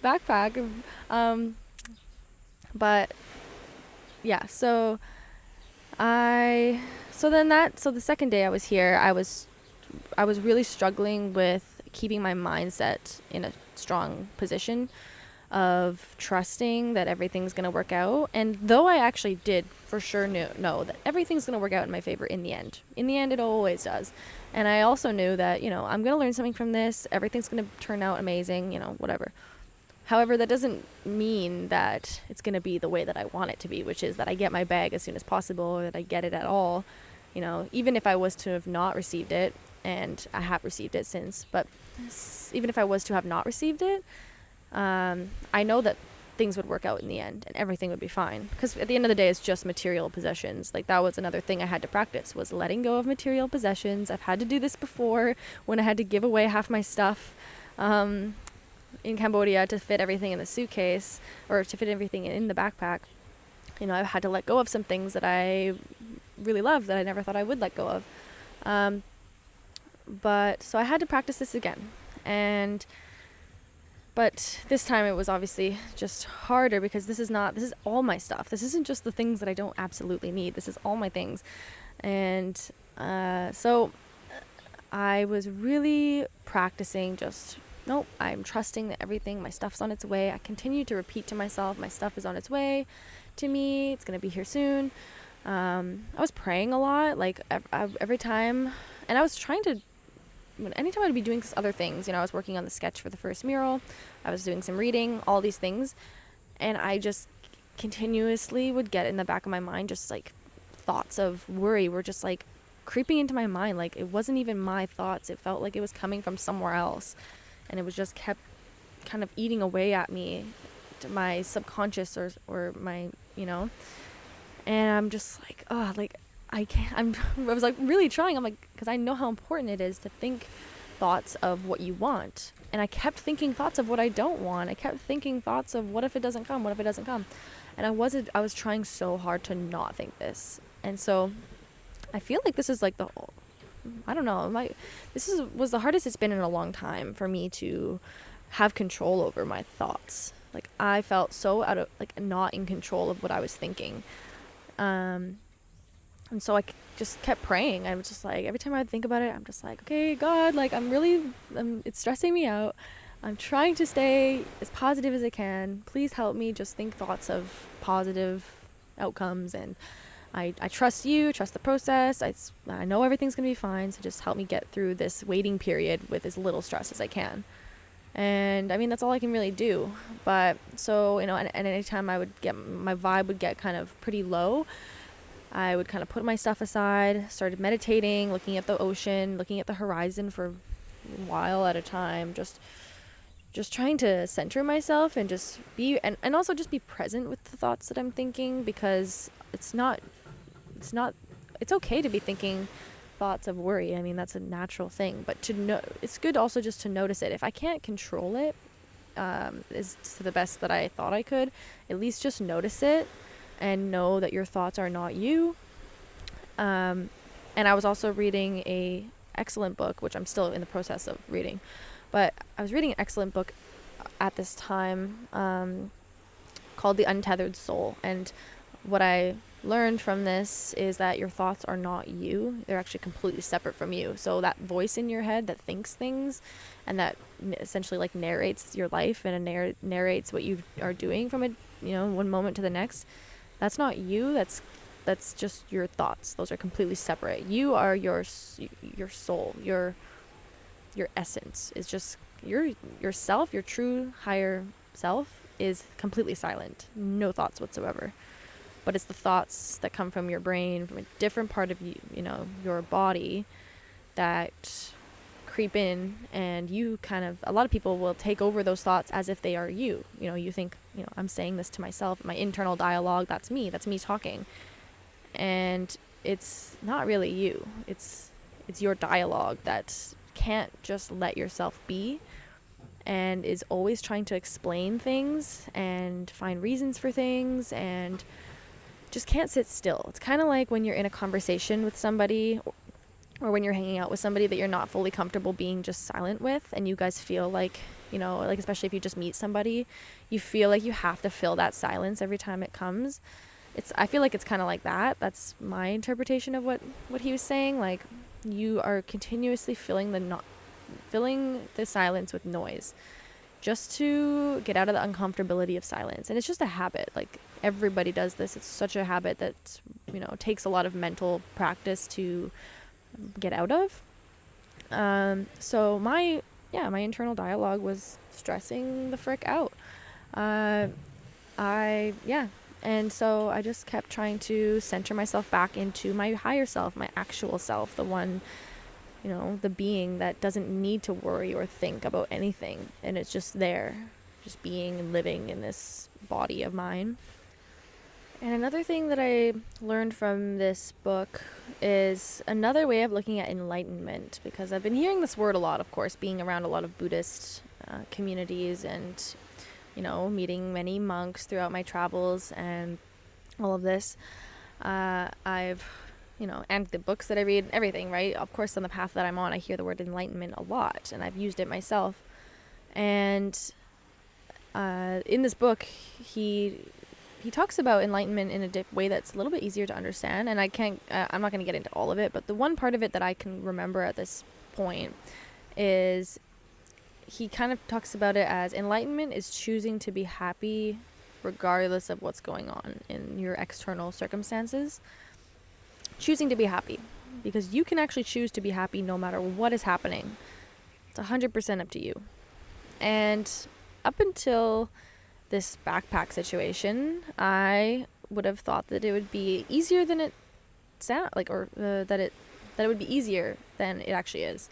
backpack. Um, but yeah, I so the second day I was here, I was really struggling with keeping my mindset in a strong position of trusting that everything's going to work out. And though I actually did for sure know that everything's going to work out in my favor in the end. In the end, it always does. And I also knew that, I'm going to learn something from this. Everything's going to turn out amazing, whatever. However, that doesn't mean that it's going to be the way that I want it to be, which is that I get my bag as soon as possible, or that I get it at all. Even if I was to have not received it, and I have received it since, but even if I was to have not received it, I know that things would work out in the end and everything would be fine. Because at the end of the day, it's just material possessions. Like, that was another thing I had to practice, was letting go of material possessions. I've had to do this before when I had to give away half my stuff. In Cambodia to fit everything in the suitcase, or to fit everything in the backpack. I've had to let go of some things that I really love that I never thought I would let go of. But so I had to practice this again. But this time it was obviously just harder, because this is all my stuff. This isn't just the things that I don't absolutely need. This is all my things. And so I was really practicing just, nope, I'm trusting that my stuff's on its way. I continue to repeat to myself, my stuff is on its way to me. It's going to be here soon. I was praying a lot, like every time. And I was trying to, anytime I'd be doing other things, I was working on the sketch for the first mural. I was doing some reading, all these things. And I just continuously would get in the back of my mind, just like thoughts of worry were just like creeping into my mind. Like, it wasn't even my thoughts. It felt like it was coming from somewhere else. And it was just kept kind of eating away at me, to my subconscious, or my, and I'm just like, oh, like, I can't, I was like really trying. I'm like, because I know how important it is to think thoughts of what you want. And I kept thinking thoughts of what I don't want. I kept thinking thoughts of, what if it doesn't come? What if it doesn't come? And I was trying so hard to not think this. And so I feel like this is like I don't know, was the hardest it's been in a long time for me to have control over my thoughts. Like, I felt so out of, like, not in control of what I was thinking. And so I just kept praying. I was just like, every time I think about it, I'm just like, okay, God, like, it's stressing me out. I'm trying to stay as positive as I can. Please help me just think thoughts of positive outcomes. And I trust you, trust the process. I know everything's going to be fine. So just help me get through this waiting period with as little stress as I can. And I mean, that's all I can really do. But so, and anytime my vibe would get kind of pretty low, I would kind of put my stuff aside, started meditating, looking at the ocean, looking at the horizon for a while at a time, just trying to center myself and just be, and also just be present with the thoughts that I'm thinking, because it's okay to be thinking thoughts of worry. I mean, that's a natural thing, but it's good also just to notice it. If I can't control it, is to the best that I thought I could, at least just notice it and know that your thoughts are not you. And I was also reading a excellent book, which I'm still in the process of reading, but I was reading an excellent book at this time, called The Untethered Soul. And what I learned from this is that your thoughts are not you. They're actually completely separate from you. So that voice in your head that thinks things and that essentially like narrates your life and narrates what you are doing from one moment to the next, that's not you. That's just your thoughts. Those are completely separate. You are your soul. Your essence is just yourself. Your true higher self is completely silent. No thoughts whatsoever. But it's the thoughts that come from your brain, from a different part of your body, that creep in, and a lot of people will take over those thoughts as if they are you. You think, I'm saying this to myself, my internal dialogue, that's me talking. And it's not really you. It's your dialogue that can't just let yourself be, and is always trying to explain things and find reasons for things, and just can't sit still. It's kind of like when you're in a conversation with somebody, or when you're hanging out with somebody that you're not fully comfortable being just silent with, and you guys feel like, like especially if you just meet somebody, you feel like you have to fill that silence every time it comes. I feel like it's kind of like that. That's my interpretation of what he was saying. Like, you are continuously filling the silence with noise just to get out of the uncomfortability of silence. And it's just a habit. Like, everybody does this. It's such a habit that, takes a lot of mental practice to get out of. So my internal dialogue was stressing the frick out. And so I just kept trying to center myself back into my higher self, my actual self, the one, the being that doesn't need to worry or think about anything. And it's just there, just being and living in this body of mine. And another thing that I learned from this book is another way of looking at enlightenment, because I've been hearing this word a lot, of course, being around a lot of Buddhist communities and, meeting many monks throughout my travels and all of this. I've, and the books that I read, everything, right? Of course, on the path that I'm on, I hear the word enlightenment a lot, and I've used it myself. And in this book, he talks about enlightenment in a way that's a little bit easier to understand, and I'm not going to get into all of it, but the one part of it that I can remember at this point is he kind of talks about it as enlightenment is choosing to be happy regardless of what's going on in your external circumstances. Choosing to be happy, because you can actually choose to be happy no matter what is happening. It's 100% up to you. And up until this backpack situation, I would have thought that it would be easier than it sound like, or that it would be easier than it actually is.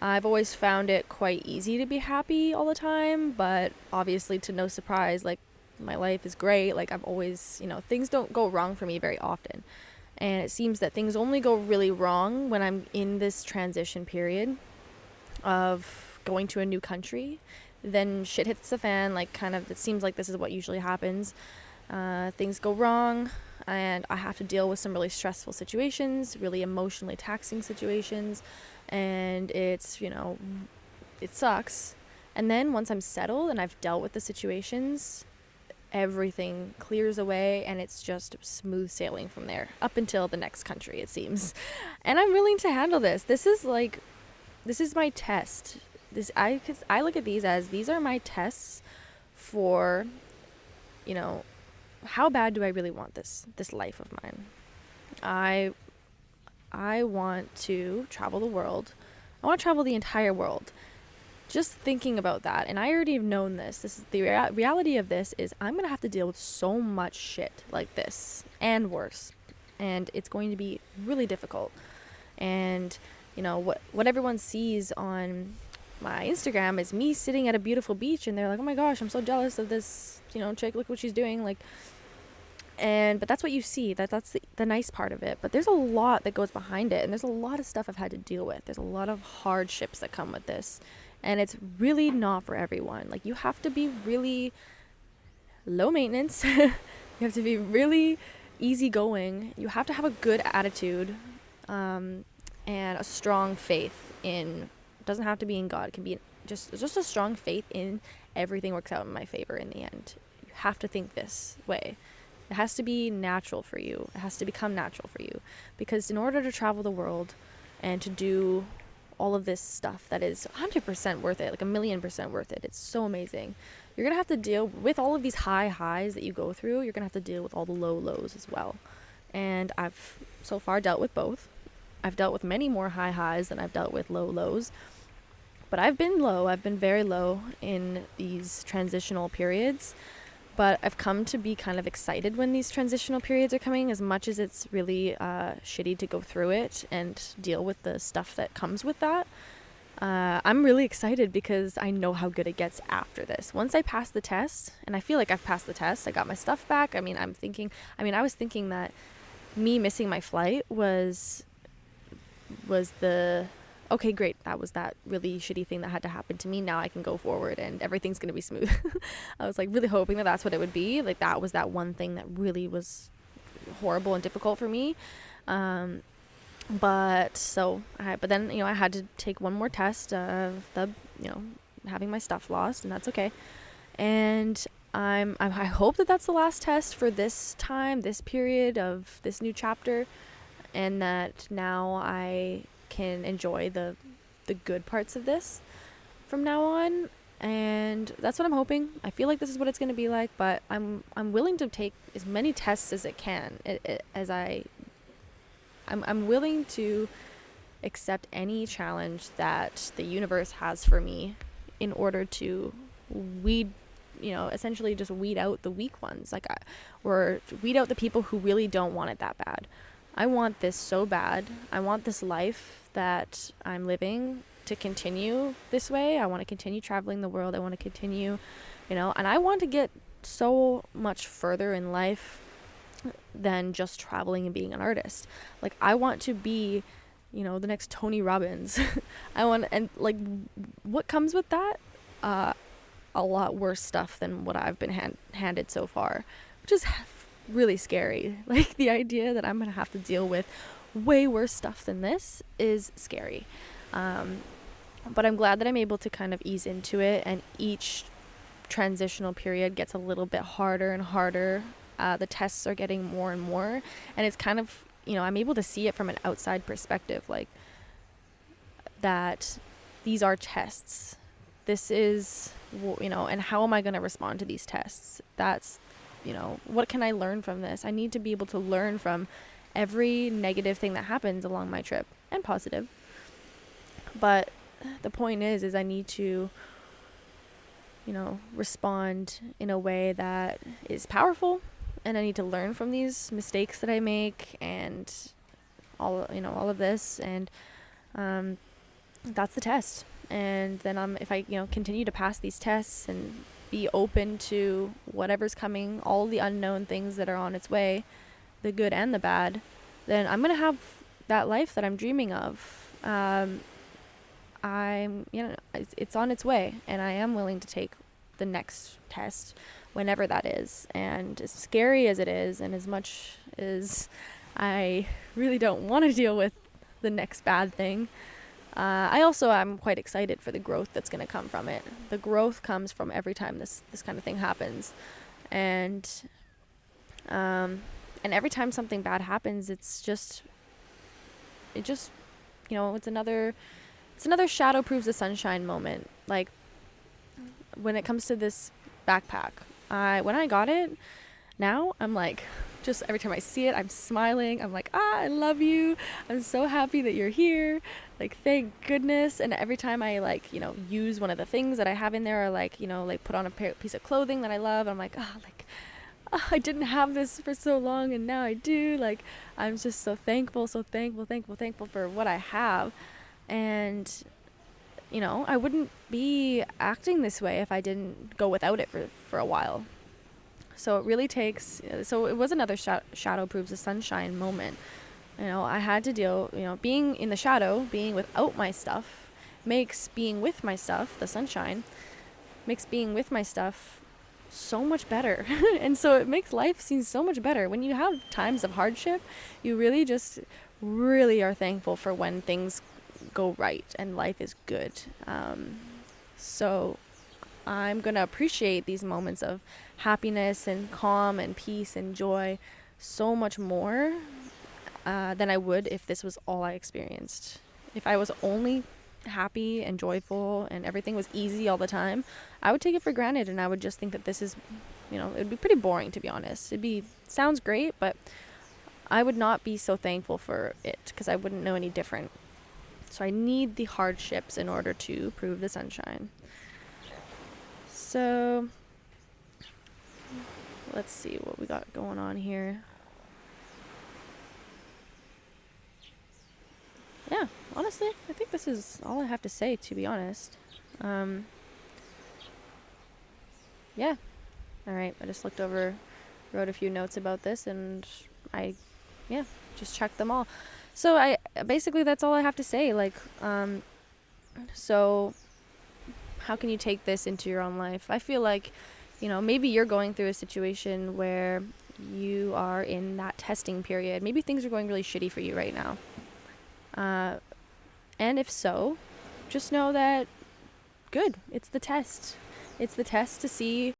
I've always found it quite easy to be happy all the time, but obviously, to no surprise, like, my life is great. Like, I'm always, things don't go wrong for me very often. And it seems that things only go really wrong when I'm in this transition period of going to a new country. Then shit hits the fan, like, kind of, it seems like this is what usually happens. Things go wrong, and I have to deal with some really stressful situations, really emotionally taxing situations, and it's, it sucks. And then once I'm settled and I've dealt with the situations, everything clears away, and it's just smooth sailing from there up until the next country, it seems. And I'm willing to handle this. This is my test. I look at these are my tests for, how bad do I really want this life of mine? I want to travel the world. I want to travel the entire world. Just thinking about that, and I already have known this. This is the reality of this is I'm gonna have to deal with so much shit like this and worse, and it's going to be really difficult. And what everyone sees on my Instagram is me sitting at a beautiful beach, and they're like, oh my gosh, I'm so jealous of this chick, look what she's doing, like. But that's what you see. That's the nice part of it. But there's a lot that goes behind it, and there's a lot of stuff I've had to deal with. There's a lot of hardships that come with this, and it's really not for everyone. Like, you have to be really low maintenance. You have to be really easygoing. You have to have a good attitude, and a strong faith in. It doesn't have to be in God. It can be just a strong faith in everything works out in my favor in the end. You have to think this way. It has to be natural for you. It has to become natural for you. Because in order to travel the world and to do all of this stuff that is 100% worth it, like 1,000,000% worth it, it's so amazing. You're going to have to deal with all of these high highs that you go through. You're going to have to deal with all the low lows as well. And I've so far dealt with both. I've dealt with many more high highs than I've dealt with low lows. But I've been low. I've been very low in these transitional periods. But I've come to be kind of excited when these transitional periods are coming, as much as it's really shitty to go through it and deal with the stuff that comes with that. I'm really excited because I know how good it gets after this. Once I pass the test, and I feel like I've passed the test, I got my stuff back. I was thinking that me missing my flight was the... okay, great, that was that really shitty thing that had to happen to me. Now I can go forward and everything's going to be smooth. I was like really hoping that that's what it would be. Like, that was that one thing that really was horrible and difficult for me. But then, I had to take one more test of having my stuff lost, and that's okay. And I hope that that's the last test for this time, this period of this new chapter, and that now I can enjoy the good parts of this from now on. And that's what I'm hoping. I feel like this is what it's going to be like, but I'm willing to take as many tests as it can, I'm willing to accept any challenge that the universe has for me in order to weed, essentially just weed out the weak ones, or weed out the people who really don't want it that bad. I want this so bad. I want this life that I'm living to continue this way. I want to continue traveling the world. I want to continue, and I want to get so much further in life than just traveling and being an artist. Like, I want to be, the next Tony Robbins. And what comes with that? A lot worse stuff than what I've been handed so far, which is really scary. Like, the idea that I'm going to have to deal with way worse stuff than this is scary. But I'm glad that I'm able to kind of ease into it, and each transitional period gets a little bit harder and harder. The tests are getting more and more, and it's kind of, I'm able to see it from an outside perspective, like that these are tests. This is, and how am I going to respond to these tests? That's, what can I learn from this? I need to be able to learn from every negative thing that happens along my trip, and positive. But the point is I need to, respond in a way that is powerful, and I need to learn from these mistakes that I make, and all of this, and that's the test. And then if I continue to pass these tests and be open to whatever's coming, all the unknown things that are on its way, the good and the bad, then I'm gonna have that life that I'm dreaming of. It's on its way, and I am willing to take the next test whenever that is. And as scary as it is, and as much as I really don't want to deal with the next bad thing, I'm quite excited for the growth that's going to come from it. The growth comes from every time this kind of thing happens, and every time something bad happens, it's another shadow proves the sunshine moment. Like, when it comes to this backpack, when I got it, now I'm like, just every time I see it, I'm smiling. I'm like, I love you. I'm so happy that you're here. Like, thank goodness. And every time I use one of the things that I have in there, or put on a piece of clothing that I love, I'm like, I didn't have this for so long, and now I do. Like, I'm just so thankful for what I have. And I wouldn't be acting this way if I didn't go without it for a while. So it really takes, so it was another shadow proves the sunshine moment. I had to deal, being in the shadow, being without my stuff, makes being with my stuff, the sunshine, makes being with my stuff so much better. And so it makes life seem so much better. When you have times of hardship, you really are thankful for when things go right and life is good. So I'm going to appreciate these moments of happiness and calm and peace and joy so much more than I would if this was all I experienced. If I was only happy and joyful and everything was easy all the time, I would take it for granted, and I would just think that this is, it'd be pretty boring, to be honest. Sounds great, but I would not be so thankful for it because I wouldn't know any different. So I need the hardships in order to prove the sunshine. So let's see what we got going on here. Yeah, honestly, I think this is all I have to say, to be honest. Yeah. All right, I just wrote a few notes about this, and just checked them all. So basically that's all I have to say. So how can you take this into your own life? I feel like, maybe you're going through a situation where you are in that testing period. Maybe things are going really shitty for you right now. And if so, just know that good. It's the test. It's the test to see